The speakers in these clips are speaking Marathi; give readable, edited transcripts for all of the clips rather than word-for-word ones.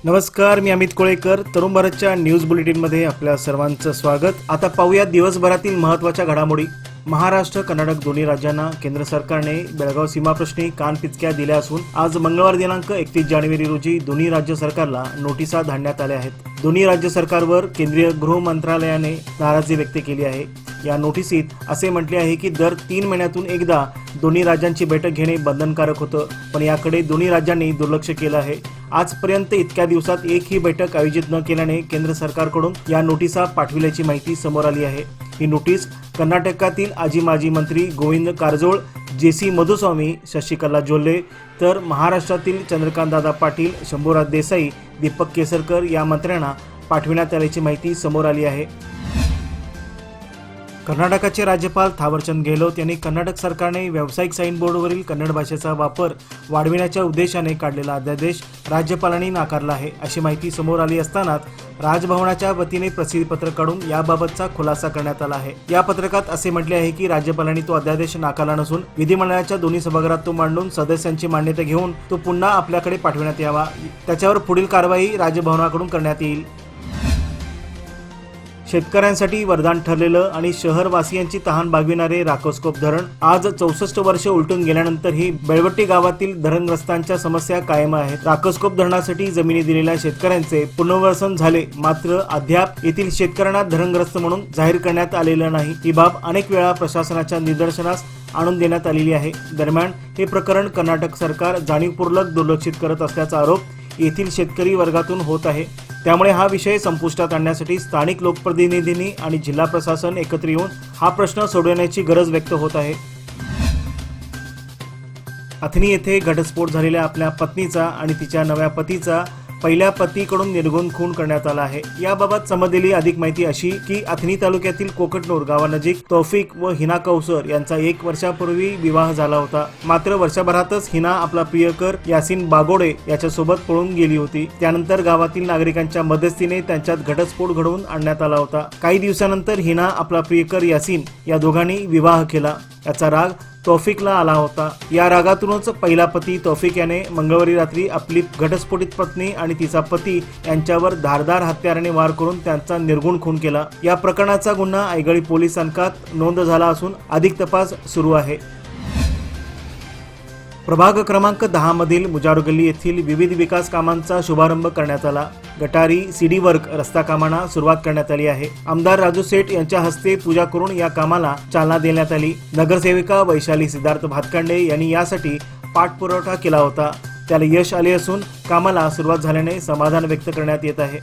नमस्कार, मी अमित कोळेकर. तरुण भारतच्या न्यूज बुलेटिनमध्ये आपल्या सर्वांचं स्वागत. आता पाहूया दिवसभरातील महत्त्वाच्या घडामोडी. महाराष्ट्र कर्नाटक दोन्ही राज्यांना केंद्र सरकारने बेळगाव सीमाप्रश्नी कानपिचक्या दिल्या असून आज मंगळवार दिनांक 31 जानेवारी रोजी दोन्ही राज्य सरकारला नोटिसा धाडण्यात आल्या आहेत. दोन्ही राज्य सरकारवर केंद्रीय गृह मंत्रालयाने नाराजी व्यक्त केली आहे. या नोटिसीत असे म्हटले आहे की दर 3 महिन्यातून एकदा दोन्ही राज्यांची बैठक घेणे बंधनकारक होतं, पण याकडे दोन्ही राज्यांनी दुर्लक्ष केलं आहे. आजपर्यंत इतक्या दिवसात एकही बैठक आयोजित न केल्याने केंद्र सरकारकडून या नोटिसा पाठविल्याची माहिती समोर आली आहे. ही नोटीस कर्नाटकातील माजी मंत्री गोविंद कारजोळ, जेसी मधुस्वामी, शशिकला जोल्ले तर महाराष्ट्रातील चंद्रकांतदादा पाटील, शंभूराज देसाई, दीपक केसरकर या मंत्र्यांना पाठविण्यात आल्याची माहिती समोर आली आहे. कर्नाटकाचे राज्यपाल थावरचंद गेहलोत यांनी कर्नाटक सरकारने व्यावसायिक साइन बोर्डवरील कन्नड भाषेचा वापर वाढविण्याच्या उद्देशाने काढलेला अध्यादेश राज्यपालांनी नाकारला आहे, अशी माहिती समोर आली असतानाच राजभवनाच्या वतीने प्रसिद्धीपत्रक काढून याबाबतचा खुलासा करण्यात आला आहे. या पत्रकात असे म्हटले आहे की राज्यपालांनी तो अध्यादेश नाकारला नसून विधिमंडळाच्या दोन्ही सभागृहात तो मांडून सदस्यांची मान्यता घेऊन तो पुन्हा आपल्याकडे पाठविण्यात यावा. त्याच्यावर पुढील कारवाई राजभवनाकडून करण्यात येईल. शेतकऱ्यांसाठी वरदान ठरलेलं आणि शहरवासियांची तहान भागविणारे राकोस्कोप धरण आज 64 वर्ष उलटून गेल्यानंतरही बेळवट्टी गावातील धरणग्रस्तांच्या समस्या कायम आहेत. राकोस्कोप धरणासाठी जमिनी दिलेल्या शेतकऱ्यांचे पुनर्वसन झाले, मात्र अद्याप येथील शेतकऱ्यांना धरणग्रस्त म्हणून जाहीर करण्यात आलेलं नाही. ही बाब अनेक वेळा प्रशासनाच्या निदर्शनास आणून देण्यात आलेली आहे. दरम्यान हे प्रकरण कर्नाटक सरकार जाणीवपूर्वक दुर्लक्षित करत असल्याचा आरोप येथील शेतकरी वर्गातून होत आहे. त्यामुळे हा विषय संपुष्टात आणण्यासाठी स्थानिक लोकप्रतिनिधींनी आणि जिल्हा प्रशासन एकत्र येऊन हा प्रश्न सोडवण्याची गरज व्यक्त होत आहे. अथनी येथे घटस्फोट झालेल्या आपल्या पत्नीचा आणि तिच्या नव्या पतीचा पहिल्या पतीकडून निर्घुण खून करण्यात आला आहे. याबाबत समजलेली अधिक माहिती अशी की अथनी तालुक्यातील कोकटनूर गावानजीक तौफिक व हिना कौसर यांचा 1 वर्षापूर्वी विवाह झाला होता. मात्र वर्षभरातच हिना आपला प्रियकर यासीन बागोडे याच्यासोबत पळून गेली होती. त्यानंतर गावातील नागरिकांच्या मदतीने त्यांच्यात घटस्फोट घडवून आणण्यात आला होता. काही दिवसानंतर हिना आपला प्रियकर यासीन या दोघांनी विवाह केला. याचा राग तौफिकला आला होता. या रागातूनच पहिला पती तौफिक याने मंगळवारी रात्री आपली घटस्फोटित पत्नी आणि तिचा पती यांच्यावर धारदार हत्याराने वार करून त्यांचा निर्घुण खून केला. या प्रकरणाचा गुन्हा आयगळी पोलीस स्थानकात नोंद झाला असून अधिक तपास सुरू आहे. प्रभाग क्रमांक 10 मधील मुजारू गल्ली येथील विविध विकास कामांचा शुभारंभ करण्यात आला. गटारी, सीडी वर्क, रस्ता कामांना सुरुवात करण्यात आली आहे. आमदार राजू सेठ यांच्या हस्ते पूजा करून या कामाला चालना देण्यात आली. नगरसेविका वैशाली सिद्धार्थ भातखंडे यांनी यासाठी पाठपुरावा केला होता. त्याला यश आले असून कामाला सुरुवात झाल्याने समाधान व्यक्त करण्यात येत आहे.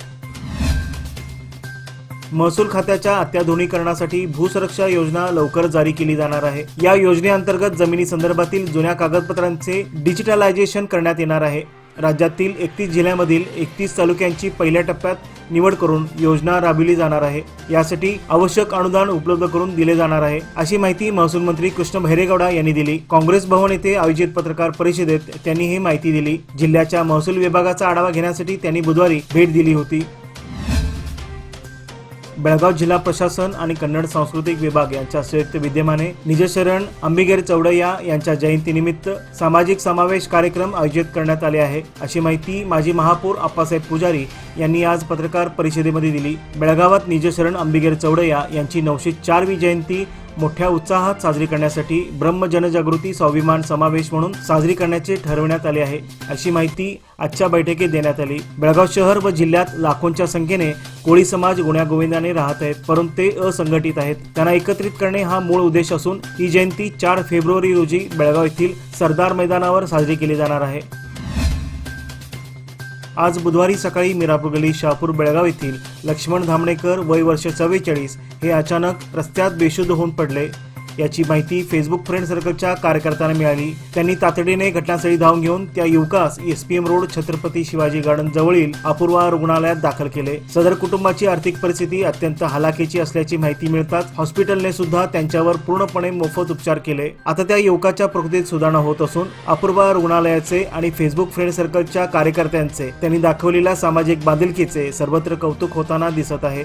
महसूल खात्याच्या अत्याधुनिकीकरणासाठी भूसुरक्षा योजना लवकर जारी केली जाणार आहे. या योजनेअंतर्गत जमिनी संदर्भातील जुन्या कागदपत्रांचे डिजिटलायझेशन करण्यात येणार आहे. राज्यातील 31 जिल्ह्यांमधील 31 तालुक्यांची पहिल्या टप्प्यात निवड करून योजना राबविली जाणार आहे. यासाठी आवश्यक अनुदान उपलब्ध करून दिले जाणार आहे, अशी माहिती महसूल मंत्री कृष्ण भैरेगौडा यांनी दिली. काँग्रेस भवन येथे आयोजित पत्रकार परिषदेत त्यांनी ही माहिती दिली. जिल्ह्याच्या महसूल विभागाचा आढावा घेण्यासाठी त्यांनी बुधवारी भेट दिली होती. बेळगाव जिल्हा प्रशासन आणि कन्नड सांस्कृतिक विभाग यांच्या संयुक्त विद्यमाने निजशरण अंबिगेर चौडय्या यांच्या जयंतीनिमित्त सामाजिक समावेश कार्यक्रम आयोजित करण्यात आले आहे, अशी माहिती माजी महापौर आप्पासाहेब पुजारी यांनी आज पत्रकार परिषदेमध्ये दिली. बेळगावात निजशरण अंबिगेर चौडय्या यांची 904वी जयंती मोठ्या उत्साहात साजरी करण्यासाठी ब्रह्म जनजागृती स्वाभिमान समावेश म्हणून साजरी करण्याचे ठरवण्यात आले आहे, अशी माहिती आजच्या बैठकीत देण्यात आली. बेळगाव शहर व जिल्ह्यात लाखोंच्या संख्येने कोळी समाज गुण्यागोविंदाने राहत आहेत, परंतु ते असंघटित आहेत. त्यांना एकत्रित करणे हा मूळ उद्देश असून ही जयंती 4 फेब्रुवारी रोजी बेळगाव येथील सरदार मैदानावर साजरी केली जाणार आहे. आज बुधवारी सकाळी मिरापूर गल्ली शहापूर बेळगाव येथील लक्ष्मण धामणेकर वय वर्ष 44 हे अचानक रस्त्यात बेशुद्ध होऊन पडले. याची माहिती फेसबुक फ्रेंड सर्कलच्या कार्यकर्त्यांना मिळाली. त्यांनी तातडीने घटनास्थळी धावून घेऊन त्या युवकास SPM road Chhatrapati Shivaji garden जवळील अपूर्वा रुग्णालयात दाखल केले. सदर कुटुंबाची आर्थिक परिस्थिती अत्यंत हलाखीची असल्याची माहिती मिळताच हॉस्पिटलने सुद्धा त्यांच्यावर पूर्णपणे मोफत उपचार केले. आता त्या युवकाच्या प्रकृतीत सुधारणा होत असून अपूर्वा रुग्णालयाचे आणि फेसबुक फ्रेंड सर्कलच्या कार्यकर्त्यांचे त्यांनी दाखवलेल्या सामाजिक बांधिलकीचे सर्वत्र कौतुक होताना दिसत आहे.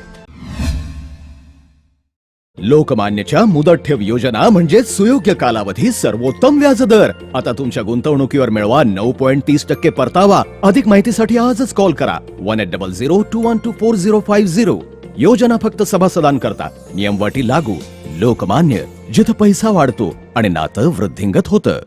लोकमान्यच्या मुदत ठेव योजना म्हणजे सुयोग्य कालावधी सर्वोत्तम व्याजदर. आता तुमच्या गुंतवणुकीवर मिळवा 9.30% परतावा. अधिक माहितीसाठी आजच कॉल करा 180021244050. योजना फक्त सभासदांकरता. नियम अटी लागू. लोकमान्य, जिथं पैसा वाढतो आणि नातं वृद्धिंगत होतं.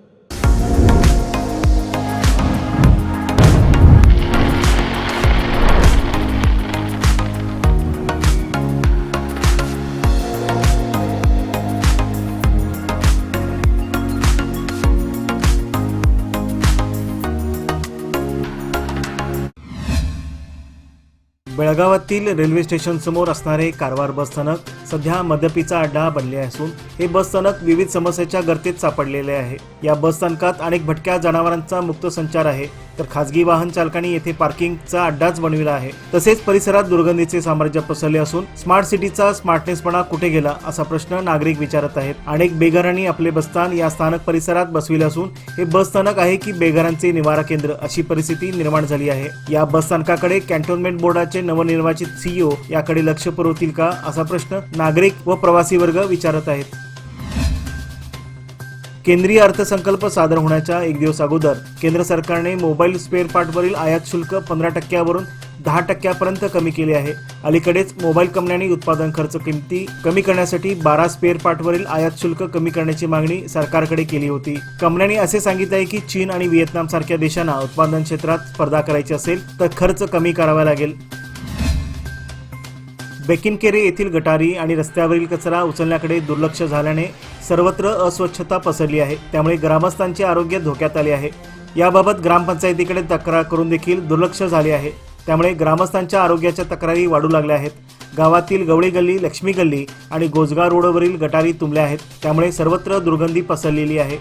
बेळगावातील रेल्वे स्टेशन समोर असणारे कारवार बस स्थानक सध्या मद्यपीचा अड्डा बनले असून हे बस स्थानक विविध समस्येच्या गर्तेत सापडलेले आहे. या बस स्थानकात अनेक भटक्या जनावरांचा मुक्त संचार आहे, तर खासगी वाहन चालकांनी येथे पार्किंगचा अड्डाच बनविला आहे. तसेच परिसरात दुर्गंधीचे साम्राज्य पसरले असून स्मार्ट सिटीचा स्मार्टनेसपणा कुठे गेला असा प्रश्न नागरिक विचारत आहेत. अनेक बेघरांनी आपले बसस्थान या स्थानक परिसरात बसविले असून हे बस स्थानक आहे की बेघरांचे निवारा केंद्र अशी परिस्थिती निर्माण झाली आहे. या बस स्थानकाकडे कॅन्टोन्मेंट बोर्डाचे नवनिर्वाचित सीईओ याकडे लक्ष पुरवतील का असा प्रश्न नागरिक व प्रवासी वर्ग विचारत आहेत. केंद्रीय अर्थसंकल्प सादर होण्याच्या एक दिवस अगोदर केंद्र सरकारने मोबाईल स्पेअर पार्टवरील आयात शुल्क 15% वरून 10% पर्यंत कमी केले आहे. अलीकडेच मोबाईल कंपन्यांनी उत्पादन खर्च किमती कमी करण्यासाठी 12 स्पेअर पार्टवरील आयात शुल्क कमी करण्याची मागणी सरकारकडे केली होती. कंपन्यांनी असे सांगितले आहे की चीन आणि व्हिएतनाम सारख्या देशांना उत्पादन क्षेत्रात स्पर्धा करायची असेल तर खर्च कमी करावा लागेल. बेकिनकेरे येथील गटारी आणि रस्त्यावरील कचरा उचलण्याकडे दुर्लक्ष झाल्याने सर्वत्र अस्वच्छता पसरली आहे. त्यामुळे ग्रामस्थांचे आरोग्य धोक्यात आले आहे. याबाबत ग्रामपंचायतीकडे तक्रार करून देखील दुर्लक्ष झाले आहे. त्यामुळे ग्रामस्थांच्या आरोग्याच्या तक्रारी वाढू लागल्या आहेत. गावातील गवळी गल्ली, लक्ष्मी गल्ली आणि गोजगा रोडवरील गटारी तुंबल्या आहेत. त्यामुळे सर्वत्र दुर्गंधी पसरलेली आहे.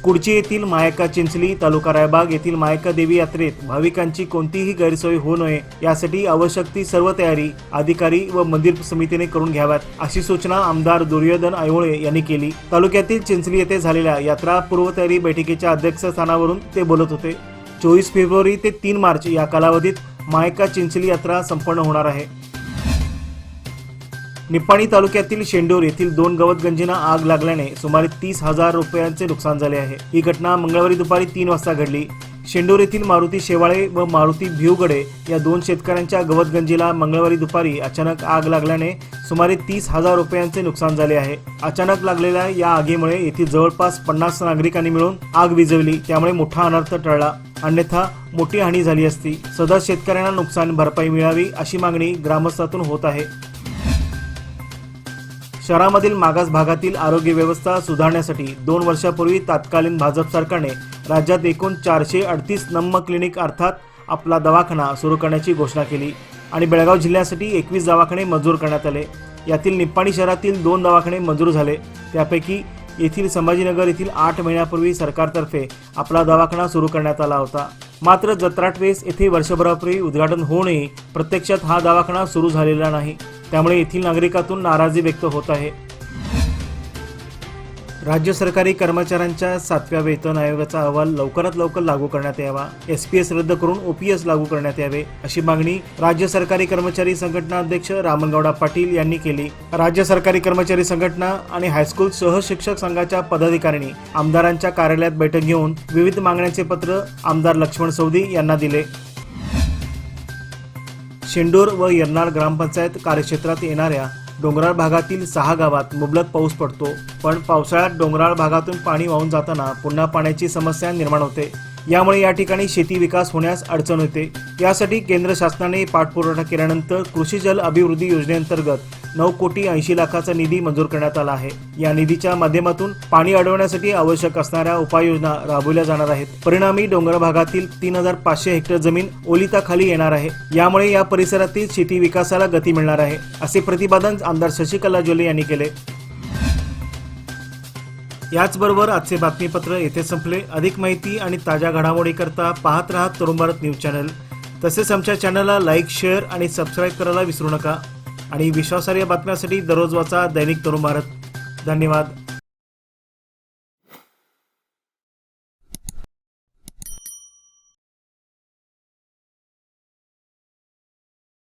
कुडची येथील मायका चिंचली, तालुका रायबाग येथील मायका देवी यात्रेत भाविकांची कोणतीही गैरसोय होऊ नये यासाठी आवश्यक ती सर्व तयारी अधिकारी व मंदिर समितीने करून घ्याव्यात अशी सूचना आमदार दुर्योधन ऐहोळे यांनी केली. तालुक्यातील चिंचली येथे झालेल्या यात्रा पूर्वतयारी बैठकीच्या अध्यक्षस्थानावरून ते बोलत होते. 24 फेब्रुवारी ते 3 मार्च या कालावधीत मायका चिंचली यात्रा संपन्न होणार आहे. निपाणी तालुक्यातील शेंडूर येथील 2 गवतगंजींना आग लागल्याने सुमारे 30,000 रुपयांचे नुकसान झाले आहे. ही घटना मंगळवारी दुपारी 3 वाजता घडली. शेंडूर येथील मारुती शेवाळे व मारुती भिवगडे या 2 शेतकऱ्यांच्या गवतगंजीला मंगळवारी दुपारी अचानक आग लागल्याने सुमारे 30,000 रुपयांचे नुकसान झाले आहे. अचानक लागलेल्या या आगीमुळे येथील जवळपास 50 नागरिकांनी मिळून आग विझवली. त्यामुळे मोठा अनर्थ टळला, अन्यथा मोठी हानी झाली असती. सदर शेतकऱ्यांना नुकसान भरपाई मिळावी अशी मागणी ग्रामस्थातून होत आहे. शहरामधील मागास भागातील आरोग्य व्यवस्था सुधारण्यासाठी 2 वर्षापूर्वी तत्कालीन भाजप सरकारने राज्यात एकूण 438 नम्म क्लिनिक अर्थात आपला दवाखाना सुरू करण्याची घोषणा केली आणि बेळगाव जिल्ह्यासाठी 21 दवाखाने मंजूर करण्यात आले. यातील निप्पाणी शहरातील 2 दवाखाने मंजूर झाले. त्यापैकी येथील संभाजीनगर येथील 8 महिन्यापूर्वी सरकारतर्फे आपला दवाखाना सुरू करण्यात आला होता. मात्र जत्राटवेस येथे वर्षभरापूर्वी उद्घाटन होऊनही प्रत्यक्षात हा दवाखाना सुरू झालेला नाही. त्यामुळे येथील नागरिकातून नाराजी व्यक्त होत आहे. राज्य सरकारी कर्मचाऱ्यांच्या 7व्या वेतन आयोगाचा अहवाल लवकरात लवकर लागू करण्यात यावा. SPS रद्द करून OPS लागू करण्यात यावे अशी मागणी राज्य सरकारी कर्मचारी संघटना अध्यक्ष रामनगौडा पाटील यांनी केली. राज्य सरकारी कर्मचारी संघटना आणि हायस्कूल सहशिक्षक संघाच्या पदाधिकाऱ्यांनी आमदारांच्या कार्यालयात बैठक घेऊन विविध मागण्यांचे पत्र आमदार लक्ष्मण सौदी यांना दिले. शेंडूर व यर्नाळ ग्रामपंचायत कार्यक्षेत्रात येणाऱ्या डोंगराळ भागातील 6 गावात मुबलक पाऊस पडतो, पण पावसाळ्यात डोंगराळ भागातून पाणी वाहून जाताना पुन्हा पाण्याची समस्या निर्माण होते. यामुळे या ठिकाणी शेती विकास होण्यास अडचण होते. यासाठी केंद्र शासनाने पाठपुरावा केल्यानंतर कृषी जल अभिवृद्धी योजनेअंतर्गत 9,80,00,000चा निधी मंजूर करण्यात आला आहे. या निधीच्या माध्यमातून पाणी अडवण्यासाठी आवश्यक असणाऱ्या उपाययोजना राबवल्या जाणार आहेत. परिणामी डोंगर भागातील 3,500 हेक्टर जमीन ओलिताखाली येणार आहे. यामुळे या परिसरातील शेती विकासाला गती मिळणार आहे, असे प्रतिपादन आमदार शशिकला जोले यांनी केले. याचबरोबर आजचे बातमीपत्र येथे संपले. अधिक माहिती आणि ताज्या घडामोडीकरता पाहत रहा तरुण भारत न्यूज चॅनल. तसेच आमच्या चॅनलला लाईक, शेअर आणि सबस्क्राईब करायला विसरू नका. आणि विश्वासार्ह बातम्यांसाठी दररोज वाचा दैनिक तरुण भारत. धन्यवाद.